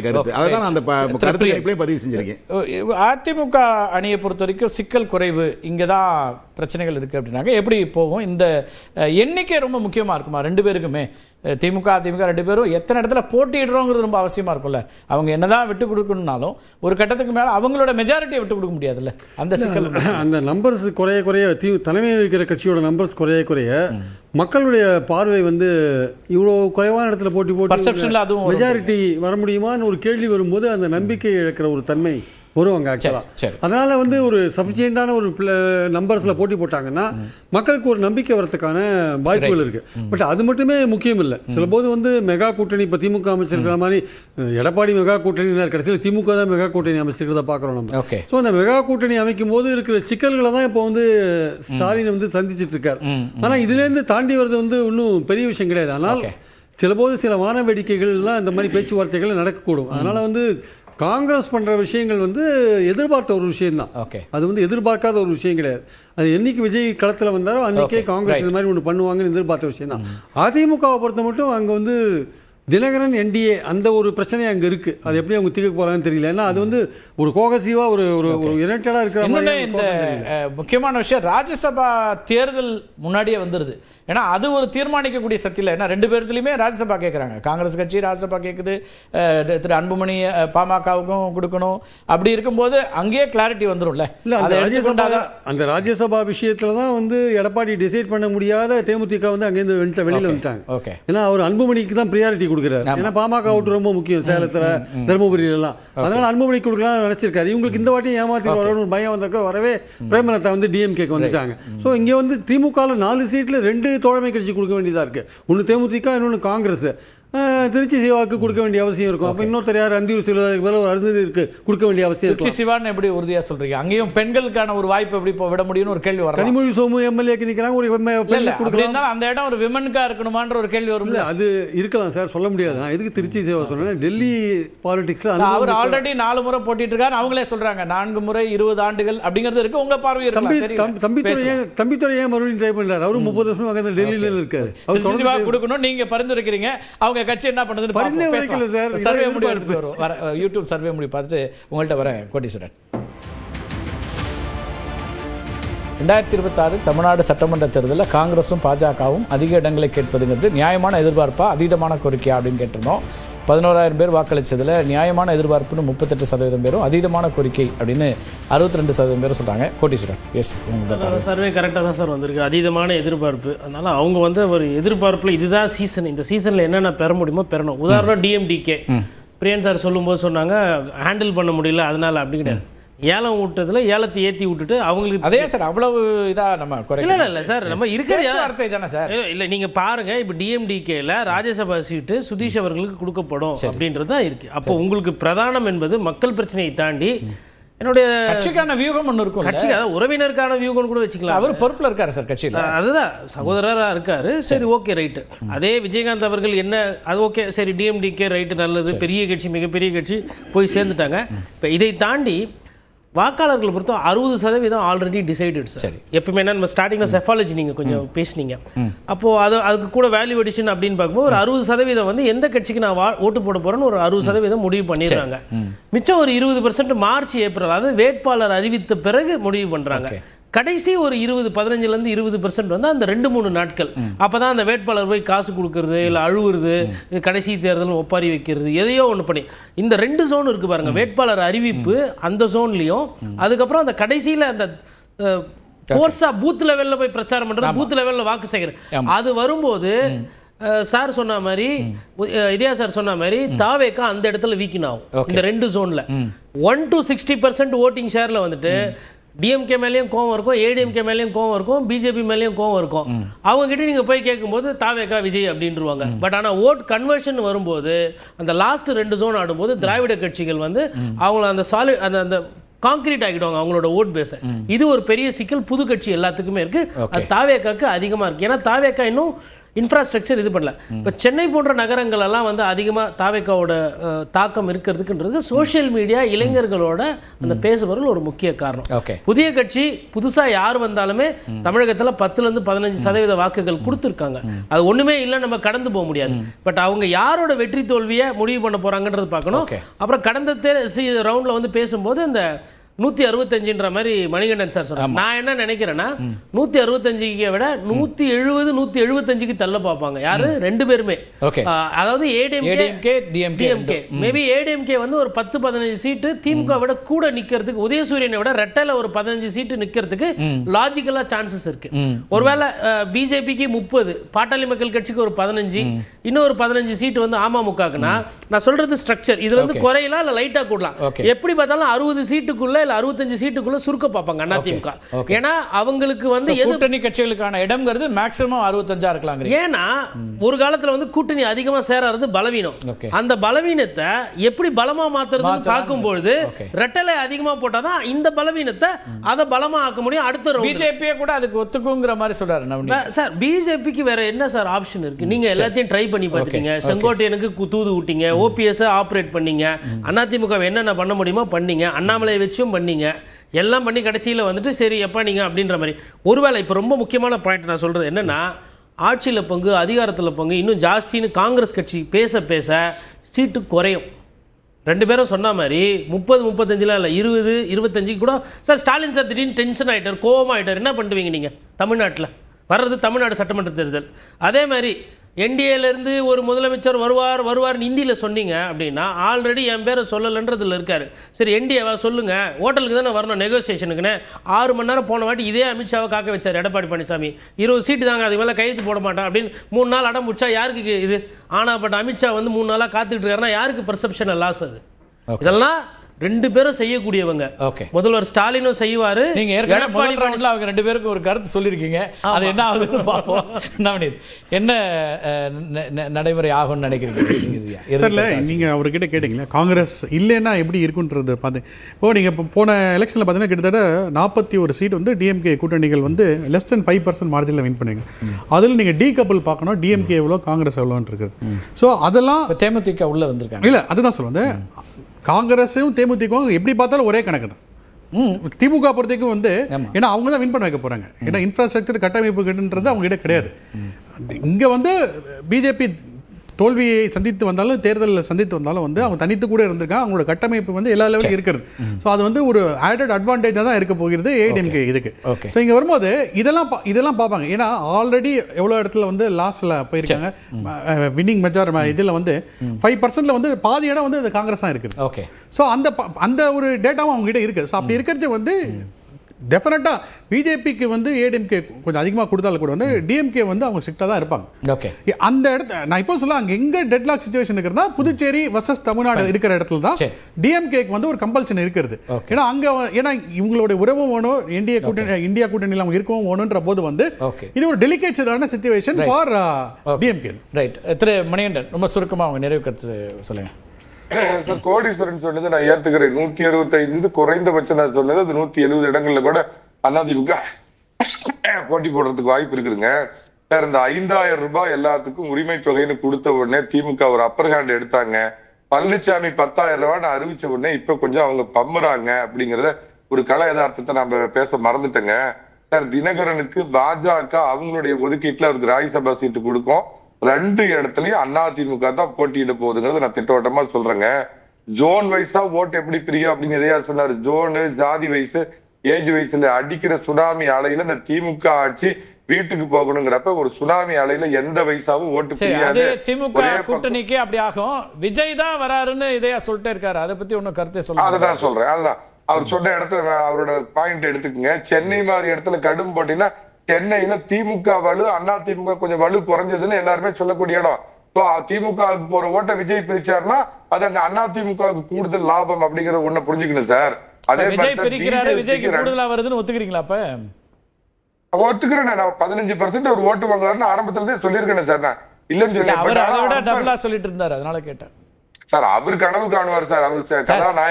கருத்து. அதான் அந்த கருத்து பதிவு செஞ்சிருக்கேன். அதிமுக அணியை பொறுத்த வரைக்கும் சிக்கல் குறைவு, இங்கே தான் பிரச்சனைகள் இருக்குது அப்படின்னாங்க. எப்படி போகும்? இந்த எண்ணிக்கை ரொம்ப முக்கியமாக இருக்குமா ரெண்டு பேருக்குமே? திமுக அதிமுக ரெண்டு பேரும் எத்தனை இடத்துல போட்டியிடுறோங்கிறது ரொம்ப அவசியமாக இருக்கும்ல. அவங்க என்னதான் விட்டு கொடுக்கணும்னாலும் ஒரு கட்டத்துக்கு மேலே அவங்களோட மெஜாரிட்டியை விட்டு கொடுக்க முடியாதுல்ல. அந்த சிக்கல், அந்த நம்பர்ஸ் குறைய குறைய தலைமை வைக்கிற கட்சியோட நம்பர்ஸ் குறைய குறைய மக்களுடைய பார்வை வந்து இவ்வளோ குறைவான இடத்துல போட்டி அதுவும் மெஜாரிட்டி வர முடியுமான்னு ஒரு கேள்வி வரும்போது அந்த நம்பிக்கை இழக்கிற ஒரு தன்மை வருவாங்க ஆக்சுவலாக. அதனால வந்து ஒரு சஃபிஷியண்டான ஒரு நம்பர்ஸில் போட்டி போட்டாங்கன்னா மக்களுக்கு ஒரு நம்பிக்கை வரதுக்கான வாய்ப்புகள் இருக்கு. பட் அது மட்டுமே முக்கியம் இல்லை. சில போது வந்து மெகா கூட்டணி, இப்போ திமுக அமைச்சிருக்கிற மாதிரி எடப்பாடி மெகா கூட்டணி, கடைசியில் திமுக தான் மெகா கூட்டணி அமைச்சிருக்கிறத பார்க்குறோம் நம்ம. ஸோ அந்த மெகா கூட்டணி அமைக்கும் போது இருக்கிற சிக்கல்களை தான் இப்போ வந்து ஸ்டாலின் வந்து சந்திச்சுட்டு இருக்காரு. ஆனால் இதுலேருந்து தாண்டி வர்றது வந்து இன்னும் பெரிய விஷயம் கிடையாது. ஆனால் சில போது சில வான வேடிக்கைகள்லாம் இந்த மாதிரி பேச்சுவார்த்தைகள் நடக்கக்கூடும். அதனால வந்து காங்கிரஸ் பண்ணுற விஷயங்கள் வந்து எதிர்பார்த்த ஒரு விஷயம்தான். அது வந்து எதிர்பார்க்காத ஒரு விஷயம் கிடையாது. அது என்னைக்கு விஜய் களத்தில் வந்தாரோ அன்றைக்கே காங்கிரஸ் இந்த மாதிரி ஒன்று பண்ணுவாங்கன்னு எதிர்பார்த்த விஷயம் தான். அதிமுகவை பொறுத்த மட்டும் அங்கே வந்து தினகரன் என்டிஏ அந்த ஒரு பிரச்சனை அங்கே இருக்குது. அது எப்படி அவங்க தீர்க்க போகிறாங்கன்னு தெரியல. ஏன்னா அது வந்து ஒரு கோகசிவாக ஒரு யுனைட்டடாக இருக்கிற மாதிரி. இந்த முக்கியமான விஷயம், ராஜ்யசபா தேர்தல் முன்னாடியே வந்துடுது. ஏன்னா அது ஒரு தீர்மானிக்கக்கூடிய சக்தி இல்லை. ஏன்னா ரெண்டு பேர்த்துலையுமே ராஜ்யசபா கேட்குறாங்க. காங்கிரஸ் கட்சி ராஜ்யசபா கேட்குது, திரு அன்புமணி பாமகவுக்கும் கொடுக்கணும். அப்படி இருக்கும்போது அங்கேயே கிளாரிட்டி வந்துடும்ல. இல்லை, அந்த ராஜ்யசபா விஷயத்தில் தான் வந்து எடப்பாடி டிசைட் பண்ண முடியாத தேமுதிக வந்து அங்கேருந்து வெளியில் வந்துட்டாங்க. ஏன்னா அவர் அன்புமணிக்கு தான் ப்ரியாரிட்டி கொடுக்குறாரு. ஏன்னா பாமக ஓட்டு ரொம்ப முக்கியம் சேலத்தில், தருமபுரியில எல்லாம். அதனால அன்புமணி கொடுக்கலாம் நினைச்சிருக்காரு. இவங்களுக்கு இந்த வாட்டி ஏமாத்தி வரணும் ஒரு பயம் வந்தக்க வரவே பிரேமலதா வந்து டிஎம்கேக்கு வந்துட்டாங்க. ஸோ இங்கே வந்து திமுகவில் 4 சீட்டில் 2 தோழமை கட்சி கொடுக்க வேண்டியதாக இருக்கு. ஒன்று தேமுதிக, இன்னொன்று காங்கிரஸ். திருச்சி சிவாவுக்கு கொடுக்க வேண்டிய அவசியம் இருக்கும். அப்போ இன்னொருத்தர் யார் அந்தியூர் சிவாவுக்கு மேலே ஒரு அருந்ததி இருக்கு, கொடுக்க வேண்டிய அவசியம். திருச்சி சிவான்னு எப்படி உறுதியாக சொல்றீங்க? அங்கேயும் பெண்களுக்கான ஒரு வாய்ப்பு எப்படி விட முடியும்னு ஒரு கேள்வி வரும். கனிமொழி சோமு எம்எல்ஏக்கு நிற்கிறாங்க, ஒரு கொடுக்கலாம். அந்த இடம் ஒரு விமனுக்கா இருக்கணுமான்ற ஒரு கேள்வி வரும். அது இருக்கலாம் சார், சொல்ல முடியாது. நான் எதுக்கு திருச்சி சிவா சொன்னேன், டெல்லி பாலிடிக்ஸ் அவர் ஆல்ரெடி 4 முறை போட்டிட்டு இருக்காரு. அவங்களே சொல்றாங்க 4 முறை 20 ஆண்டுகள் அப்படிங்கிறது இருக்கு. உங்க பார்வை தம்பித்துறை ஏன் மறுபடியும் ட்ரை பண்றாரு? அவரு 30 வருஷம் அங்கே டெல்லியில இருக்காரு. அவர் சிவா கொடுக்கணும் நீங்க பரிந்துரைக்கிறீங்க. அவங்க கட்சி என்ன பண்ணுதுன்னு சர்வே முடிவு எடுத்துட்டு வரும். யூடியூப் சர்வே முடிவு பார்த்துட்டு உங்கள்கிட்ட வரேன். கோட்டீஸ்வரன், 2026 தமிழ்நாடு சட்டமன்ற தேர்தலில் காங்கிரஸும் பாஜகவும் அதிக இடங்களை கேட்பதுங்கிறது நியாயமான எதிர்பார்ப்பா அதீதமான கோரிக்கையா அப்படின்னு கேட்டிருந்தோம். 11,000 பேர் வாக்களித்ததில் நியாயமான எதிர்பார்ப்புன்னு 38% பேரும், அதீதமான கோரிக்கை அப்படின்னு 62% பேரும் சொல்கிறாங்க. கோட்டீஸ்வரன், எஸ், சர்வே கரெக்டாக தான் சார் வந்திருக்கு. அதீதமான எதிர்பார்ப்பு. அதனால் அவங்க வந்து ஒரு எதிர்பார்ப்பில் இதுதான் சீசன், இந்த சீசனில் என்னென்ன பெற முடியுமோ பெறணும். உதாரணம் டிஎம்டிகே பிரியன் சார் சொல்லும்போது சொன்னாங்க ஹேண்டில் பண்ண முடியல, அதனால அப்படி கிடையாது. ஏலம் விட்டதுல ஏலத்தை ஏற்றி விட்டுட்டு அவங்களுக்கு அதே சார் அவ்வளவு இதாக நம்ம இல்லை சார், நம்ம இருக்கிற வார்த்தை தானே சார். இல்லை, நீங்கள் பாருங்க, இப்போ டிஎம்டிகேல ராஜ்யசபா சீட்டு சுதீஷ் அவர்களுக்கு கொடுக்கப்படும் அப்படின்றது தான் இருக்கு. அப்போ உங்களுக்கு பிரதானம் என்பது மக்கள் பிரச்சனையை தாண்டி என்னுடைய கட்சிக்கான வியூகம் ஒன்று இருக்கும். கட்சி அதாவது உறவினருக்கான வியூகம் கூட வச்சுக்கலாம். அவர் பொறுப்பில் இருக்காரு சார் கட்சியில், அதுதான் சகோதரராக இருக்காரு. சரி, ஓகே, ரைட்டு. அதே விஜயகாந்த் அவர்கள் என்ன, அது ஓகே, சரி, டிஎம்டிகே ரைட்டு, நல்லது, பெரிய கட்சி, மிகப்பெரிய கட்சி போய் சேர்ந்துட்டாங்க. இப்போ இதை தாண்டி வாக்காளர்களை பொறுத்த 60% ஆல்ரெடி டிசைடட் சார். எப்பவுமே என்ன, நம்ம ஸ்டார்டிங்கில் செஃபாலஜி நீங்கள் கொஞ்சம் பேசுனீங்க. அப்போது அதுக்கு கூட வேல்யூ எடிஷன் அப்படின்னு பார்க்கும்போது ஒரு 60% வந்து எந்த கட்சிக்கு நான் ஓட்டு போட போகிறேன்னு ஒரு 60% முடிவு பண்ணிடுறாங்க. மிச்சம் ஒரு 20% மார்ச் ஏப்ரல், அதாவது வேட்பாளர் அறிவித்த பிறகு முடிவு பண்ணுறாங்க. கடைசி ஒரு 15% 20% வந்து அந்த 2-3 நாட்கள். அப்போதான் அந்த வேட்பாளர் போய் காசு கொடுக்கறது, இல்லை அழுவுறது, கடைசி தேர்தல் ஒப்பாரி வைக்கிறது, எதையோ ஒன்று பண்ணி இந்த 2 ஜோன் இருக்கு பாருங்க. வேட்பாளர் அறிவிப்பு அந்த ஜோன்லையும், அதுக்கப்புறம் அந்த கடைசியில் அந்த கோர்ஸா பூத் லெவலில் போய் பிரச்சாரம் பண்ணுறது, பூத் லெவலில் வாக்கு சேகரிக்கிறது, அது வரும்போது சார் சொன்ன மாதிரி, இதயா சார் சொன்ன மாதிரி தாவேக்கா அந்த இடத்துல வீக்கின் ஆகும். இந்த 2 ஜோன்ல 1 to 60% ஓட்டிங் ஷேர்ல வந்துட்டு டிஎம்கே மேலேயும் கோவம் இருக்கும், ஏடிஎம்கே மேலேயும் கோவம் இருக்கும், பிஜேபி மேலேயும் கோவம் இருக்கும். அவங்க கிட்ட நீங்க போய் கேட்கும்போது தாவேக்கா விஜய் அப்படின்ட்டுருவாங்க. பட் ஆனால் ஓட் கன்வர்ஷன் வரும்போது அந்த லாஸ்ட் 2 ஜோன் ஆடும்போது திராவிட கட்சிகள் வந்து அவங்கள அந்த சாலிட் அந்த கான்கிரீட் ஆகிடுவாங்க அவங்களோட ஓட் பேஸை. இது ஒரு பெரிய சிக்கல் புது கட்சி எல்லாத்துக்குமே இருக்கு. அது தாவேக்காக்கு அதிகமாக இருக்கு. ஏன்னா தாவேக்கா இன்னும் இன்ஃப்ராஸ்ட்ரக்சர் இது பண்ணல. இப்போ சென்னை போன்ற நகரங்கள் எல்லாம் வந்து அதிகமாக தாவேக்காவோட தாக்கம் இருக்கிறதுக்குன்றது சோஷியல் மீடியா, இளைஞர்களோட அந்த பேசுபொருள் ஒரு முக்கிய காரணம். புதிய கட்சி புதுசாக யார் வந்தாலுமே தமிழகத்தில் 10-15% வாக்குகள் கொடுத்துருக்காங்க. அது ஒன்றுமே இல்லை, நம்ம கடந்து போக முடியாது. பட் அவங்க யாரோட வெற்றி தோல்வியை முடிவு பண்ண போகிறாங்கன்றது பார்க்கணும். அப்புறம் கடந்த ரவுண்டில் வந்து பேசும்போது இந்த 165ன்ற மாதிரி மணிகண்டன் சார் சொன்னார். நான் என்ன நினைக்கிறேன்னா 165 விட 170, 175க்கு தள்ள பார்ப்பாங்க. யாரு? ரெண்டு பேருமே. அதாவது ஏடிஎம்கே டிஎம்கே. மேபி ஏடிஎம்கே வந்து ஒரு 10-15 சீட்டு திமுக விட கூட நிக்கிறதுக்கு, உதயசூரியனை விட ரெட்டையில ஒரு 15 சீட்டு நிக்கிறதுக்கு லாஜிக்கலா சான்சஸ் இருக்கு. ஒருவேளை பிஜேபிக்கு 30, பாட்டாளி மக்கள் கட்சிக்கு ஒரு 15, இன்னொரு 15 சீட்டு வந்து அமமுகக்குனா, நான் சொல்றது ஸ்ட்ரக்சர் இது வந்து குறையலாம் இல்ல லைட்டா கூடலாம். எப்படி பார்த்தாலும் 60 சீட்டுக்குள்ள 65 சீட்டுக்குள்ள சுருக்க பார்ப்பாங்க அதிமுக. ஏன்னா அவங்களுக்கு வந்து கூட்டணி கட்சிகளுக்கான இடம்ங்கிறது மேக்ஸிமம் 65 இருக்கலாம். ஏன்னா ஒரு காலத்துல வந்து கூட்டணி அதிகமா சேராது பலவீனம். அந்த பலவீனத்தை எப்படி பலமா மாத்துறதுன்னு பார்க்கும்போது ரெட்டலை அதிகமா போட்டாதான் இந்த பலவீனத்தை அதை பலமா ஆக்க முடியும். அடுத்த பிஜேபியே கூட அதுக்கு ஒத்துக்குங்கிற மாதிரி சொல்றாரு சார். பிஜேபிக்கு வேற என்ன சார் ஆப்ஷன் இருக்கு? நீங்க எல்லாத்தையும் ட்ரை பண்ணி பார்த்துட்டீங்க. செங்கோட்டையனுக்கு தூது விட்டீங்க, ஓபிஎஸ் ஆப்ரேட் பண்ணீங்க, அதிமுக என்னென்ன பண்ண முடியுமோ பண்ணீங்க, அண்ணாமலை வச்சும் பண்ணீங்க, எல்லாம் பண்ணி கடைசியில் வந்துட்டு சரி எப்போ நீங்கள் அப்படின்ற மாதிரி. ஒருவேளை இப்போ ரொம்ப முக்கியமான பாயிண்ட் நான் சொல்கிறது என்னென்னா, ஆட்சியில் பங்கு, அதிகாரத்தில் பங்கு இன்னும் ஜாஸ்தின்னு காங்கிரஸ் கட்சி பேச பேச சீட்டு குறையும். ரெண்டு பேரும் சொன்ன மாதிரி 30-35 இல்லை 20-25 கூட சார். ஸ்டாலின் சார் திடீர்னு டென்ஷன் ஆகிட்டார், கோவமாகிட்டார். என்ன பண்ணுவீங்க நீங்கள்? தமிழ்நாட்டில் வர்றது தமிழ்நாடு சட்டமன்ற தேர்தல். அதே மாதிரி என்டிஏலேருந்து ஒரு முதலமைச்சர் வருவார்னு ஹிந்தியில் சொன்னீங்க அப்படின்னா, ஆல்ரெடி என் பேரை சொல்லலைன்றதுல இருக்காரு. சரி என்டிஏவா சொல்லுங்கள், ஹோட்டலுக்கு தானே வரணும் நெகோசியேஷனுக்குன்னு 6 மணி நேரம் போன வாட்டி இதே அமித்ஷாவை காக்க வச்சார் எடப்பாடி பழனிசாமி. 20 சீட்டு தாங்க, அதுக்கு மேலே கையெழுத்து போட மாட்டேன் அப்படின்னு 3 நாள் அடம் பிடிச்சா யாருக்கு இது? ஆனால் பட் அமித்ஷா வந்து 3 நாளாக காத்துக்கிட்டு இருக்காருன்னா யாருக்கு பர்செப்ஷன் லாஸ் அது? இதெல்லாம் ரெண்டு பேரும் செய்யக்கூடியவங்க. முதல்வர் ஸ்டாலினும் செய்வாரு. நீங்க எடப்பாடி ரவுண்ட்ல அவங்க ரெண்டு பேருக்கு ஒரு கருத்து சொல்லிருக்கீங்க. அது என்ன ஆகுதுன்னு பாப்போம். நவநீத், என்ன நடைமுறை ஆகும்னு நினைக்கிறீங்க? நீங்க அவர்கிட்ட கேட்டீங்களா காங்கிரஸ் இல்லைன்னா எப்படி இருக்குன்றது பார்த்து. இப்போ நீங்க போன எலெக்ஷன்ல பார்த்தீங்கன்னா கிட்டத்தட்ட 41 சீட் வந்து டிஎம்கே கூட்டணிகள் வந்து less than 5% மார்ஜினில் வின் பண்ணீங்க. அதில் நீங்க டி கப்பல் பார்க்கணும், டிஎம்கே எவ்வளோ காங்கிரஸ் எவ்வளோன்னு இருக்குது. ஸோ அதெல்லாம் தேமுதிக உள்ள வந்திருக்காங்க. இல்லை அதுதான் சொல்லுவேன், காங்கிரஸும் தேமுதிகவும் எப்படி பார்த்தாலும் ஒரே கணக்கு தான். திமுக பொறுத்தவரைக்கும் வந்து ஏன்னா அவங்க தான் வின் பண்ண வைக்க போறாங்க. ஏன்னா இன்ஃப்ராஸ்ட்ரக்சர் கட்டமைப்புன்றது அவங்க கிட்ட கிடையாது. இங்க வந்து பிஜேபி தோல்வியை சந்தித்து வந்தாலும், தேர்தலில் சந்தித்து வந்தாலும் வந்து அவங்க தனித்து கூட இருந்திருக்காங்க. அவங்களோட கட்டமைப்பு வந்து எல்லா லெவலும் இருக்கிறது. ஸோ அது வந்து ஒரு ஆடட் அட்வான்டேஜாக தான் இருக்க போகிறது ஏடிஎம்கே இதுக்கு. ஸோ இங்கே வரும்போது இதெல்லாம் பார்ப்பாங்க. ஏன்னா ஆல்ரெடி எவ்வளோ இடத்துல வந்து லாஸ்ட்ல போயிருக்காங்க. வின்னிங் மெஜார் இதில் வந்து 5% வந்து பாதி இடம் வந்து காங்கிரஸ் தான் இருக்குது. ஓகே. ஸோ அந்த ஒரு டேட்டாவும் அவங்க கிட்ட இருக்குது. ஸோ அப்படி இருக்கிறது வந்து டெஃபினட்டாக பிஜேபிக்கு வந்து ஏடிஎம்கே கொஞ்சம் அதிகமாக கொடுத்தாலும் கூட வந்து டிஎம்கே வந்து அவங்க ஸ்ட்ரிக்டாக தான் இருப்பாங்க. ஓகே. அந்த இடத்த நான் இப்போ சொல்ல அங்கே எங்கே டெட்லாக் சுச்சுவேஷன் இருக்கிறதா புதுச்சேரி வர்சஸ் தமிழ்நாடு இருக்கிற இடத்துல தான் டிஎம்கேக்கு வந்து ஒரு கம்பல்ஷன் இருக்கிறது. ஏன்னா அங்கே ஏன்னா இவங்களுடைய உறவும் வேணும், இந்தியா கூட்டணியில் அவங்க இருக்கவும் வேணுன்ற போது வந்து இது ஒரு டெலிகேட்டடான சிச்சுவேஷன் ஃபார் டிஎம்கே. ரைட். திரு மணிகண்டன், ரொம்ப சுருக்கமாக அவங்க நிறைவு கருத்து சொல்லுங்க. சார், கோடீஸ்வரன் சொன்னது நான் ஏத்துக்கிறேன். 165 குறைந்தபட்சம் நான் சொன்னது. அது 170 இடங்கள்ல கூட அதிமுக போட்டி போடுறதுக்கு வாய்ப்பு இருக்குதுங்க. சார், இந்த 5000 ரூபாய் எல்லாத்துக்கும் உரிமை தொகைன்னு கொடுத்த உடனே திமுக ஒரு அப்பர் ஹேண்ட் எடுத்தாங்க. பழனிசாமி 10,000 ரூபாய் அறிவிச்ச உடனே இப்ப கொஞ்சம் அவங்க பம்முறாங்க அப்படிங்கறத ஒரு கலை யதார்த்தத்தை நம்ம பேச மறந்துட்டேங்க. சார், தினகரனுக்கு பாஜக அவங்களுடைய ஒதுக்கீட்டுல அவருக்கு ராஜ்யசபா சீட்டு கொடுக்கும். 2 இடத்துலயும் அதிமுக தான் போட்டியிட போகுதுங்கிறது நான் திட்டவட்டமா சொல்றேங்க. ஜோன் வைஸா ஓட்டு எப்படி பிரியும் அப்படிங்கிறதையா சொன்னாரு. ஜோனு, ஜாதி வயசு, ஏஜ் வயசுல அடிக்கிற சுனாமி அலையில இந்த திமுக ஆட்சி வீட்டுக்கு போகணுங்கிறப்ப ஒரு சுனாமி அலையில எந்த வயசாவும் ஓட்டு பிரியாது. திமுக கூட்டணிக்கு அப்படி ஆகும். விஜய் தான் வராருன்னு இதையா சொல்லிட்டே இருக்காரு. அதை பத்தி ஒன்னும் கருத்தை சொல்ல. அதுதான் சொல்றேன். அதுதான் அவர் சொன்ன இடத்துல அவரோட பாயிண்ட் எடுத்துக்கங்க. சென்னை மாதிரி இடத்துல கடும் போட்டினா சென்னையில திமுக வலு, அதிமுக கொஞ்சம் வலு குறைஞ்சதுன்னு எல்லாருமே சொல்லக்கூடிய இடம். திமுக போற ஓட்ட விஜய் பிரிச்சாருன்னா அது அங்க அதிமுக கூடுதல் லாபம் அப்படிங்கறத ஒண்ணு புரிஞ்சுக்கணும் சார். அதே விஜய் பிரிக்கிறாரு, விஜய்க்கு கூடுதலா வருதுன்னு ஒத்துக்கிறீங்களா? அப்ப ஒத்துக்கிறேன். நான் 15% ஒரு ஓட்டு வாங்குறாருன்னு ஆரம்பத்துல சொல்லியிருக்கேன் சார். நான் இல்லன்னு சொல்லி அவர் அதை விட டபுளா சொல்லிட்டு இருந்தாரு, அதனால கேட்டேன். சார் அவர் கனவு காணுவார் சார்.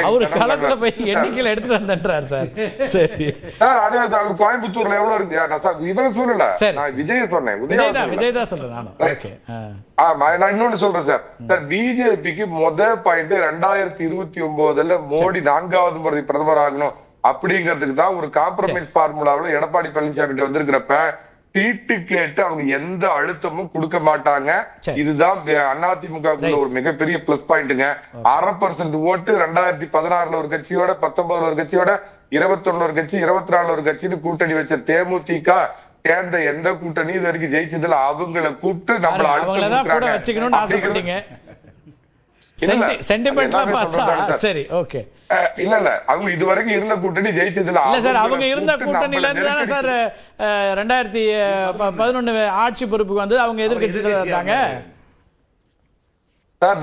அவரு களத்துல போய் எண்ணிக்கையில எடுத்துட்டு வந்தார் சார். சரி சார், அதே கோயம்புத்தூர்ல எவ்வளவு இருக்கு இவரை சொல்லல, நான் விஜய் சொன்னேன். விஜய் தான் சொல்றேன் நானும். ஓகே நான் இன்னொன்னு சொல்றேன் சார். சார் பிஜேபிக்கு முதல் பாயிண்ட் 2029 மோடி 4வது முறை பிரதமர் ஆகணும் அப்படிங்கிறதுக்கு தான் ஒரு காம்ப்ரமைஸ் ஃபார்முலாவில் எடப்பாடி பழனிசாமி வந்திருக்கிறப்ப சீட்டு கேட்டு அவங்க எந்த அழுத்தமும் கொடுக்க மாட்டாங்க. இதுதான் அதிமுக ஒரு மிகப்பெரிய பிளஸ் பாயிண்ட்ங்க. 1/2% ஓட்டு 2016 ஒரு கட்சியோட, 19 ஒரு கட்சியோட, 21 ஒரு கட்சி, 24 ஒரு கட்சின்னு கூட்டணி வச்ச தேமுதிக சேர்ந்த எந்த கூட்டணி இது வரைக்கும் ஜெயிச்சதுல அவங்களை கூப்பிட்டு நம்மள சரி ஓகே இல்ல அவங்க இதுவரைக்கும் இருந்த கூட்டணி ஜெயிச்சதுல இல்ல சார். அவங்க இருந்த கூட்டணியில இருந்து தானே சார் 2011 ஆட்சி பொறுப்புக்கு வந்து அவங்க எதிர்கட்சியில இருந்தாங்க சார்.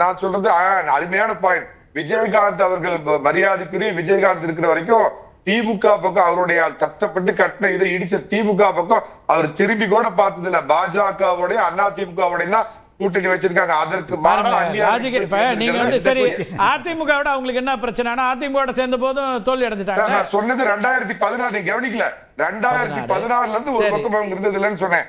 நான் சொல்றது அருமையான பாயிண்ட். விஜயகாந்த் அவர்கள் மரியாதைக்குரிய விஜயகாந்த் இருக்கிற வரைக்கும் திமுக பக்கம் அவருடைய கஷ்டப்பட்டு கட்டின இதை இடிச்ச திமுக பக்கம் அவர் திரும்பி கூட பார்த்தது இல்ல. பாஜகவுடைய அதிமுகவுடைய கூட்டணி வச்சிருக்காங்க. அதற்கு நீங்க வந்து சரி அதிமுக விட அவங்களுக்கு என்ன பிரச்சனை? அதிமுக சேர்ந்த போதும் தோல்வி அடைஞ்சிட்டாங்க. நான் சொன்னது 2016 கவனிக்கல. 2016 இருந்து ஒரு பக்கம் அவங்க இருந்தது இல்லைன்னு சொன்னேன்.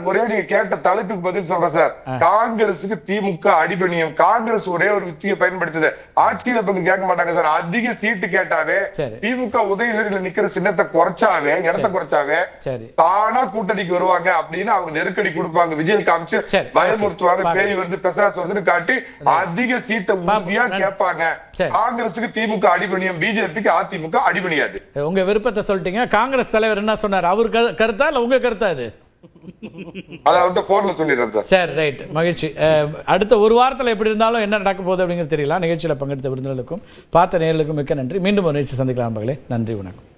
ஒரே நீங்க கேட்ட தலைப்புக்கு பதில் சொல்றேன் சார். காங்கிரஸுக்கு திமுக அடிபணியும். காங்கிரஸ் ஒரே ஒரு யுக்தியை பயன்படுத்துது. ஆட்சியில பக்கம் கேட்க மாட்டாங்க சார். அதிக சீட்டு கேட்டாவே திமுக உதயநிதியில நிக்கிற சின்னத்தை குறைச்சாவே, இடத்தை குறைச்சாவே தானா கூட்டணிக்கு வருவாங்க அப்படின்னு அவங்க நெருக்கடி கொடுப்பாங்க. விஜய் காமிச்சு பயமுறுத்துவாங்க. பேய் வந்து பிரசாத் வந்து காட்டி அதிக சீட்டை உறுதியா கேட்பாங்க. காங்கிரஸுக்கு திமுக அடிபணியும், பிஜேபிக்கு அதிமுக அடிபணியாது. உங்க விருப்பத்தை சொல்லிட்டீங்க. காங்கிரஸ் தலைவர் என்ன சொன்னார்? அவர் கருத்தா இல்ல உங்க கருத்தா? இது சரி ரைட், மகிழ்ச்சி. அடுத்த ஒரு வாரத்தில் எப்படி இருந்தாலும் என்ன நடக்க போகுது அப்படிங்கிறது தெரியல. நிகழ்ச்சியில் பங்கெடுத்த விருந்தினர்களுக்கும் பார்த்த நேயர்களுக்கும் மிக்க நன்றி. மீண்டும் ஒரு நிகழ்ச்சி சந்திக்கலாம். நன்றி, வணக்கம்.